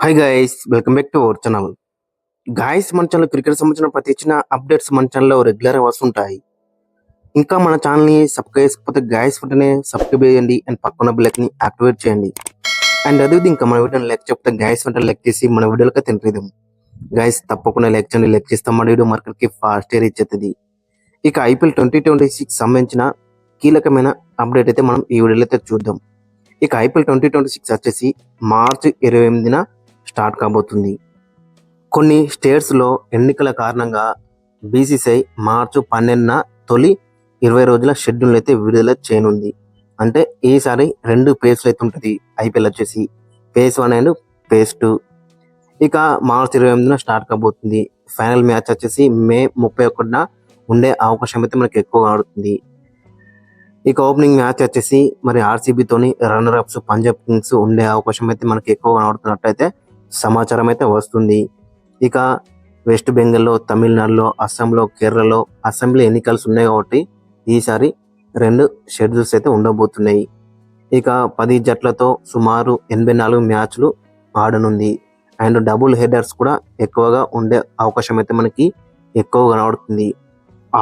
Hi guys, welcome back to our channel. Guys, మన channel cricket సంబంధించిన ప్రతి చిన్న అప్డేట్స్ మన ఛానల్లో రెగ్యులర్ వస్తుంటాయి. ఇంకా మన ఛానల్ని సబ్స్క్రైబ్ చేసుకోకపోతే గాయస్ వెంటనే సబ్స్క్రైబ్ చేయండి అండ్ పక్కన బెల్ని యాక్టివేట్ చేయండి. అండ్ అదే ఇంకా మన వీడియోని లైక్ చెప్తే గాయస్ వెంటనే లైక్ చేసి మన వీడియోలకి తింటాం. గాయస్ తప్పకుండా లైక్ చేయండి, లైక్ చేస్తాం మన వీడియో మార్కెట్కి ఫాస్ట్ రీచ్ అవుతుంది. ఇక ఐపీఎల్ 2026 సంబంధించిన కీలకమైన అప్డేట్ అయితే మనం ఈ వీడియోలో అయితే చూద్దాం. ఇక ఐపీఎల్ 2026 వచ్చేసి మార్చి 28న స్టార్ట్ కాబోతుంది. కొన్ని స్టేట్స్లో ఎన్నికల కారణంగా బీసీసీఐ మార్చి 12న తొలి 20 రోజుల షెడ్యూల్ అయితే విడుదల చేయనుంది. అంటే ఈసారి 2 ఫేజ్లు అయితే ఉంటుంది. ఐపీఎల్ వచ్చేసి ఫేజ్ 1 అండ్ ఫేజ్ 2. ఇక మార్చి 28న స్టార్ట్ కాబోతుంది. ఫైనల్ మ్యాచ్ వచ్చేసి మే 31న ఉండే అవకాశం అయితే మనకి ఎక్కువగా ఆడుతుంది. ఇక ఓపెనింగ్ మ్యాచ్ వచ్చేసి మరి ఆర్సీబీతోని రన్నర్ అప్స్ పంజాబ్ కింగ్స్ ఉండే అవకాశం అయితే మనకి ఎక్కువగా ఆడుతున్నట్టయితే సమాచారం అయితే వస్తుంది. ఇక వెస్ట్ బెంగాల్లో, తమిళనాడులో, అస్సాంలో, కేరళలో అసెంబ్లీ ఎన్నికలు ఉన్నాయి కాబట్టి ఈసారి 2 షెడ్యూల్స్ అయితే ఉండబోతున్నాయి. ఇక 10 జట్లతో సుమారు 84 మ్యాచ్లు ఆడనుంది. అండ్ డబుల్ హెడర్స్ కూడా ఎక్కువగా ఉండే అవకాశం అయితే మనకి ఎక్కువగా కనబడుతుంది.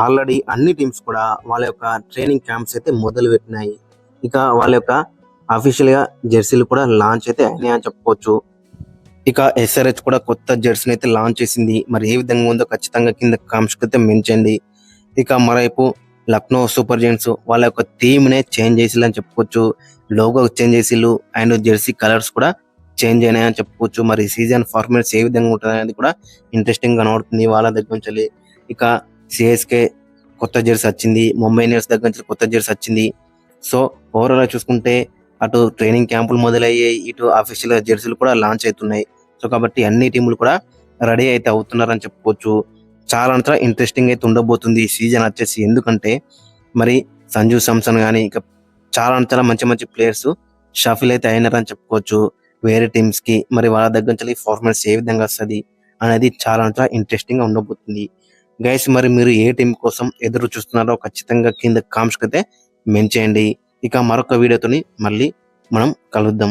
ఆల్రెడీ అన్ని టీమ్స్ కూడా వాళ్ళ యొక్క ట్రైనింగ్ క్యాంప్స్ అయితే మొదలు పెట్టినాయి. ఇక వాళ్ళ యొక్క అఫీషియల్గా జెర్సీలు కూడా లాంచ్ అయితే అయినాయి అని చెప్పుకోవచ్చు. ఇక ఎస్ఆర్హెచ్ కూడా కొత్త జెర్సీని అయితే లాంచ్ చేసింది. మరి ఏ విధంగా ఉందో ఖచ్చితంగా కింద కామెంట్స్ అయితే మెన్షండి. ఇక మరోవైపు లక్నో సూపర్ జెయింట్స్ వాళ్ళ యొక్క థీమ్నే చేంజ్ చేసిల్లు అని చెప్పుకోవచ్చు. లోగో చేంజ్ చేసిల్లు అండ్ జెర్సీ కలర్స్ కూడా చేంజ్ అయినాయని చెప్పుకోవచ్చు. మరి సీజన్ ఫార్మాట్స్ ఏ విధంగా ఉంటుంది అనేది కూడా ఇంట్రెస్టింగ్ కనబడుతుంది వాళ్ళ దగ్గర నుంచి. ఇక సిఎస్కే కొత్త జెర్సీ వచ్చింది, ముంబై ఇండియన్స్ దగ్గర నుంచి కొత్త జెర్సీ వచ్చింది. సో ఓవరాల్ చూసుకుంటే అటు ట్రైనింగ్ క్యాంపులు మొదలయ్యాయి, ఇటు అఫీషియల్ జెర్సీలు కూడా లాంచ్ అవుతున్నాయి. సో కాబట్టి అన్ని టీములు కూడా రెడీ అయితే అవుతున్నారని చెప్పుకోవచ్చు. చాలా ఇంట్రెస్టింగ్ అయితే ఉండబోతుంది ఈ సీజన్ వచ్చేసి. ఎందుకంటే మరి సంజు శాంసన్ కానీ ఇక చాలా మంచి మంచి ప్లేయర్స్ షఫిల్ అయితే అయినారని చెప్పుకోవచ్చు వేరే టీమ్స్ కి. మరి వాళ్ళ దగ్గర నుంచి పర్ఫార్మెన్స్ ఏ విధంగా వస్తుంది అనేది చాలా ఇంట్రెస్టింగ్ గా ఉండబోతుంది. గైస్, మరి మీరు ఏ టీం కోసం ఎదురు చూస్తున్నారో ఖచ్చితంగా కింద కామెంట్స్ అయితే మెన్షన్ చేయండి. ఇక మరొక వీడియోతోని మళ్ళీ మనం కలుద్దాం.